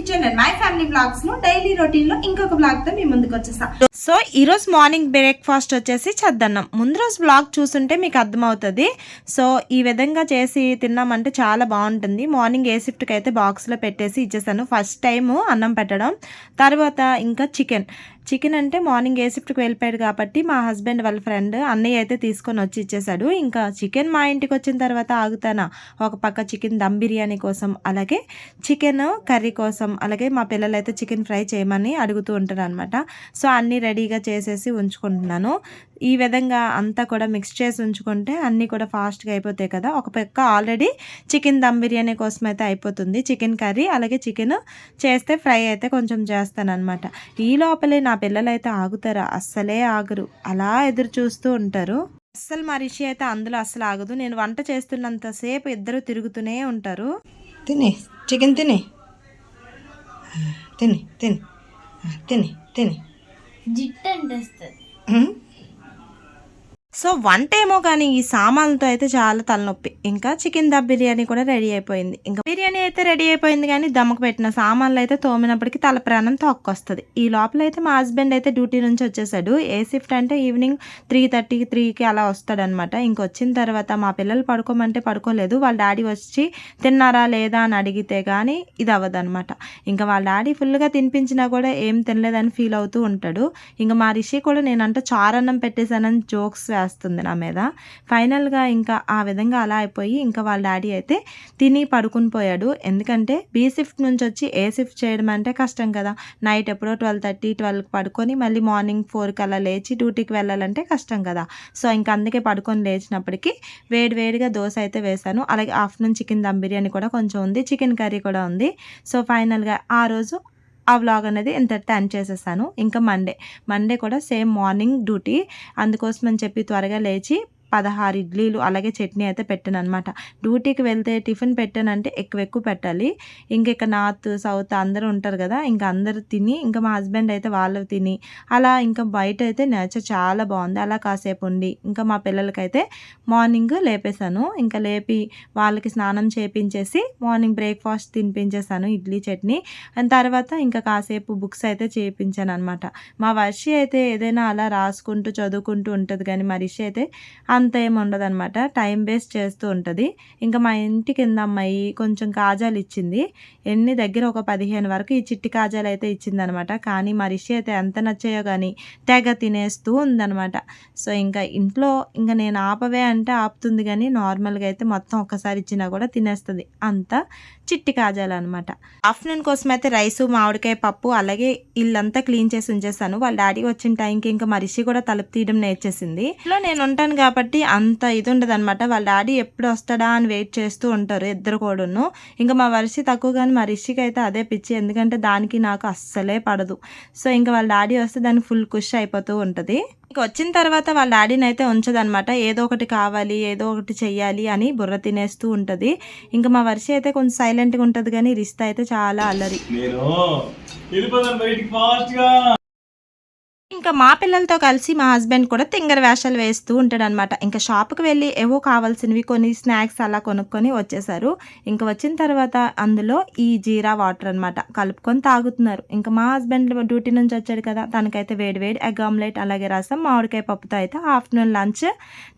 Kitchen and my family blogs ను daily routine లో ఇంకొక బ్లాగ్ తో మీ ముందుకు వచ్చేసా. సో ఈ రోజు మార్నింగ్ బ్రేక్ఫాస్ట్ వచ్చేసి చద్దన్నం. ముందు రోజు బ్లాగ్ చూస్తుంటే మీకు అర్థమవుతుంది. సో ఈ విధంగా చేసి తిన్నామంటే చాలా బాగుంటుంది. మార్నింగ్ ఏ షిఫ్ట్కి అయితే బాక్స్లో పెట్టేసి ఇచ్చేసాను. ఫస్ట్ టైము అన్నం పెట్టడం. తర్వాత ఇంకా చికెన్ అంటే మార్నింగ్ ఏ షిఫ్ట్కి వెళ్ళిపోయాడు కాబట్టి మా హస్బెండ్ వాళ్ళ ఫ్రెండ్ అన్నయ్య అయితే తీసుకొని వచ్చి ఇచ్చేసాడు. ఇంకా చికెన్ మా ఇంటికి వచ్చిన తర్వాత ఆగుతానా, ఒక పక్క చికెన్ దమ్ బిర్యానీ కోసం, అలాగే చికెన్ కర్రీ కోసం, అలాగే మా పిల్లలు అయితే చికెన్ ఫ్రై చేయమని అడుగుతూ ఉంటారు అనమాట. సో అన్నీ రెడీగా చేసేసి ఉంచుకుంటున్నాను. ఈ విధంగా అంతా కూడా మిక్స్ చేసి ఉంచుకుంటే అన్నీ కూడా ఫాస్ట్గా అయిపోతాయి కదా. ఒక పక్క ఆల్రెడీ చికెన్ దమ్ బిర్యానీ కోసం అయితే అయిపోతుంది. చికెన్ కర్రీ అలాగే చికెన్ చేస్తే ఫ్రై అయితే కొంచెం చేస్తాను అనమాట. ఈ లోపలే నా పిల్లలు అయితే ఆగుతారా, అస్సలే ఆగరు, అలా ఎదురు చూస్తూ ఉంటారు. అస్సలు మా రిషి అయితే అందులో అస్సలు ఆగదు. నేను వంట చేస్తున్నంతసేపు ఇద్దరు తిరుగుతూనే ఉంటారు. తిని చికెన్ తిని తిని తిని తిని తిని జిట్టు అంటేస్తుంది. సో వంట ఏమో కానీ ఈ సామాన్లతో అయితే చాలా తలనొప్పి. ఇంకా చికెన్ దమ్ బిర్యానీ కూడా రెడీ అయిపోయింది. ఇంకా బిర్యానీ అయితే రెడీ అయిపోయింది కానీ దమ్మకు పెట్టిన సామాన్లు అయితే తోమినప్పటికీ తల ప్రాణం తొక్కొస్తుంది. ఈ లోపల అయితే మా హస్బెండ్ అయితే డ్యూటీ నుంచి వచ్చేసాడు. ఏ షిఫ్ట్ అంటే ఈవినింగ్ 3:30-3కి అలా వస్తాడనమాట. ఇంకొచ్చిన తర్వాత మా పిల్లలు పడుకోమంటే పడుకోలేదు. వాళ్ళ డాడీ వచ్చి తిన్నారా లేదా అని అడిగితే కానీ ఇది అవ్వదు అనమాట. ఇంకా వాళ్ళ డాడీ ఫుల్గా తినిపించినా కూడా ఏం తినలేదని ఫీల్ అవుతూ ఉంటాడు. ఇంకా మా రిషి కూడా నేనంటే చారన్నం పెట్టేశానని జోక్స్ వేస్తుంది నా మీద. ఫైనల్గా ఇంకా ఆ విధంగా అలా అయిపోయి ఇంకా వాళ్ళ డాడీ అయితే తిని పడుకుని పోయాడు. ఎందుకంటే బీ షిఫ్ట్ నుంచి వచ్చి ఏ షిఫ్ట్ చేయడం అంటే కష్టం కదా. నైట్ ఎప్పుడో 12:30-12కి పడుకొని మళ్ళీ మార్నింగ్ 4కి అలా లేచి డ్యూటీకి వెళ్ళాలంటే కష్టం కదా. సో ఇంకా అందుకే పడుకొని లేచినప్పటికీ వేడిగా దోశ అయితే వేశాను. అలాగే ఆఫ్టర్నూన్ చికెన్ దమ్ బిర్యానీ కూడా కొంచెం ఉంది, చికెన్ కర్రీ కూడా ఉంది. సో ఫైనల్గా ఆ రోజు ఆ వ్లాగ్ అనేది ఇంతటితో ఎండ్ చేసేసాను. ఇంకా మండే కూడా సేమ్ మార్నింగ్ డ్యూటీ. అందుకోసం అని చెప్పి త్వరగా లేచి 16 ఇడ్లీలు అలాగే చట్నీ అయితే పెట్టాను అనమాట. డ్యూటీకి వెళ్తే టిఫిన్ పెట్టానంటే ఎక్కువ పెట్టాలి. ఇంకా నార్త్ సౌత్ అందరూ ఉంటారు కదా, ఇంకా అందరూ తిని ఇంకా మా హస్బెండ్ అయితే వాళ్ళు తిని అలా ఇంకా బయట అయితే నేచర్ చాలా బాగుంది. అలా కాసేపు ఉండి ఇంకా మా పిల్లలకైతే మార్నింగ్ లేపేశాను. ఇంకా లేపి వాళ్ళకి స్నానం చేపించేసి మార్నింగ్ బ్రేక్ఫాస్ట్ తినిపించేశాను, ఇడ్లీ చట్నీ. అండ్ తర్వాత ఇంకా కాసేపు బుక్స్ అయితే చేయించాను అనమాట. మా వర్షి అయితే ఏదైనా అలా రాసుకుంటూ చదువుకుంటూ ఉంటుంది కానీ మా రిషి అయితే అంత ఏమి ఉండదు అనమాట. టైం వేస్ట్ చేస్తూ ఉంటుంది. ఇంకా మా ఇంటి కింద అమ్మాయి కొంచెం కాజాలు ఇచ్చింది. దగ్గర ఒక 15 వరకు ఈ చిట్టి కాజాలు అయితే ఇచ్చిందనమాట. కానీ మా రిషి అయితే ఎంత నచ్చాయో కానీ తెగ తినేస్తూ ఉందనమాట. సో ఇంకా ఇంట్లో ఇంకా నేను ఆపవే అంటే ఆపుతుంది కానీ నార్మల్గా అయితే మొత్తం ఒక్కసారి ఇచ్చినా కూడా తినేస్తుంది. అంత చిట్టి కాజాలు అనమాట. ఆఫ్టర్నూన్ కోసం అయితే రైసు, మామిడికాయ పప్పు, అలాగే ఇల్లంతా క్లీన్ చేసి ఉంచేసాను. వాళ్ళ డాడీ వచ్చిన టైంకి ఇంకా మా రిషి కూడా తలుపు తీయడం నేర్చేసింది. ఇంట్లో నేను ఉంటాను కాబట్టి అంత ఇది ఉండదు అనమాట. వాళ్ళ డాడీ ఎప్పుడు వస్తాడా అని వెయిట్ చేస్తూ ఉంటారు ఇద్దరు కూడాను. ఇంకా మా వర్షి తక్కువ కానీ మా రిషికి అయితే అదే పిచ్చి. ఎందుకంటే దానికి నాకు అస్సలే పడదు. సో ఇంకా వాళ్ళ డాడీ వస్తే దానికి ఫుల్ ఖుషి అయిపోతూ ఉంటుంది. ఇంక వచ్చిన తర్వాత వాళ్ళ డాడీని అయితే ఉంచదనమాట. ఏదో ఒకటి కావాలి, ఏదో ఒకటి చెయ్యాలి అని బుర్ర తినేస్తూ ఉంటుంది. ఇంకా మా వర్షి అయితే కొంచెం సైలెంట్గా ఉంటుంది కానీ రిస్తా అయితే చాలా అల్లరి. ఇంకా మా పిల్లలతో కలిసి మా హస్బెండ్ కూడా తింగర వేషాలు వేస్తూ ఉంటాడు అనమాట. ఇంకా షాప్కి వెళ్ళి ఏవో కావాల్సినవి కొన్ని స్నాక్స్ అలా కొనుక్కొని వచ్చేసారు. ఇంకా వచ్చిన తర్వాత అందులో ఈ జీరా వాటర్ అనమాట కలుపుకొని తాగుతున్నారు. ఇంకా మా హస్బెండ్ డ్యూటీ నుంచి వచ్చాడు కదా, తనకైతే వేడి ఎగ్ ఆమ్లెట్ అలాగే రసం, మామిడికాయ పప్పుతో అయితే ఆఫ్టర్నూన్ లంచ్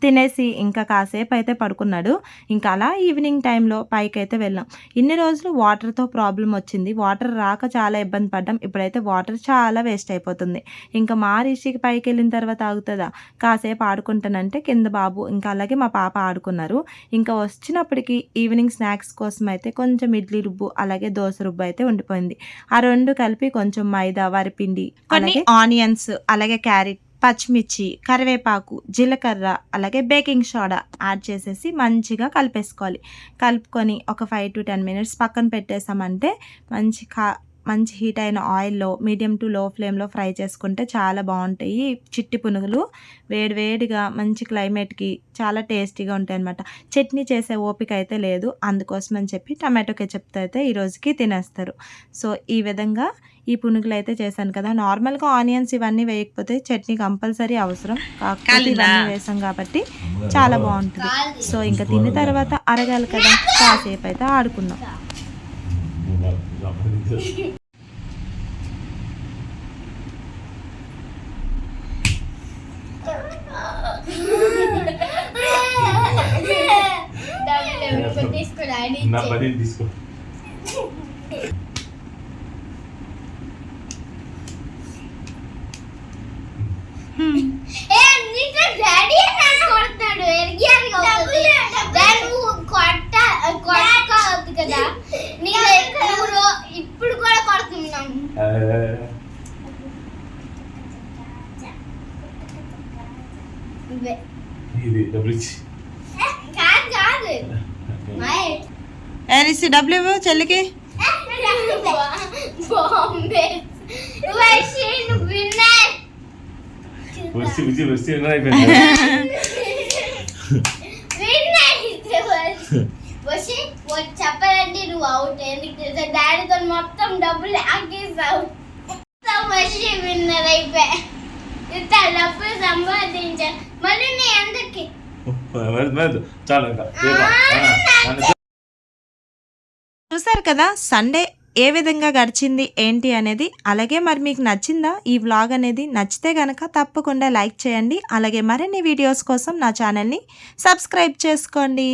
తినేసి ఇంకా కాసేపు అయితే పడుకున్నాడు. ఇంకా అలా ఈవినింగ్ టైంలో పైకి అయితే వెళ్ళాం. ఇన్ని రోజులు వాటర్తో ప్రాబ్లం వచ్చింది. వాటర్ రాక చాలా ఇబ్బంది పడ్డాం. ఇప్పుడైతే వాటర్ చాలా వేస్ట్ అయిపోతుంది. ఇంకా మా రిషికి పైకి వెళ్ళిన తర్వాత ఆగుతుందా, కాసేపు ఆడుకుంటానంటే కింద బాబు ఇంకా అలాగే మా పాప ఆడుకున్నారు. ఇంకా వచ్చినప్పటికీ ఈవినింగ్ స్నాక్స్ కోసం అయితే కొంచెం ఇడ్లీ రుబ్బు అలాగే దోశ రుబ్బు అయితే ఉండిపోయింది. ఆ రెండు కలిపి కొంచెం మైదా, వరిపిండి, కొన్ని ఆనియన్స్, అలాగే క్యారెట్, పచ్చిమిర్చి, కరివేపాకు, జీలకర్ర, అలాగే బేకింగ్ సోడా యాడ్ చేసేసి మంచిగా కలుపుకొని ఒక 5 to 10 minutes పక్కన పెట్టేసామంటే మంచి హీట్ అయిన ఆయిల్లో మీడియం టు లో ఫ్లేమ్లో ఫ్రై చేసుకుంటే చాలా బాగుంటాయి. చిట్టి పునుగులు వేడిగా మంచి క్లైమేట్కి చాలా టేస్టీగా ఉంటాయి అన్నమాట. చట్నీ చేసే ఓపిక అయితే లేదు, అందుకోసం అని చెప్పి టమాటో కెచప్తో అయితే ఈ రోజుకి తినేస్తారు. సో ఈ విధంగా ఈ పునుగులు అయితే చేశాను కదా. నార్మల్గా ఆనియన్స్ ఇవన్నీ వేయకపోతే చట్నీ కంపల్సరీ అవసరం, కాకపోతే ఇవన్నీ వేసాం కాబట్టి చాలా బాగుంటుంది. సో ఇంకా తిన్న తర్వాత అరగాలి కదా, కాసేపు అయితే ఆడుకున్నాం. నా పని తీసుకో. డాడీ నన్ను కొడతాడు ఎరిగి కొట్టవద్దు కదా నీకు ఇప్పుడు కూడా కొడుతున్నాం. ఇది డబ్బులు ఇచ్చి కాదు కాదు ఏరిసి డబ్బులు ఇవ్వు చెల్లికి. బాంబే విన్నర్ వచ్చి వచ్చి వచ్చి అయిపోయింది. చెప్పాలంటే నువ్వు అవుట్ ఎందుకు డాడీతో మొత్తం డబ్బులు ఆగేసావు. విన్నర్ అయిపోయా ఇంత డబ్బులు సంపాదించా మళ్ళీ నీ అందరికి చాలు ఇంకా. చూసారు కదా సండే ఏ విధంగా గడిచింది ఏంటి అనేది. అలాగే మరి మీకు నచ్చిందా ఈ వ్లాగ్ అనేది? నచ్చితే కనుక తప్పకుండా లైక్ చేయండి. అలాగే మరిన్ని వీడియోస్ కోసం నా ఛానల్ని సబ్స్క్రైబ్ చేసుకోండి.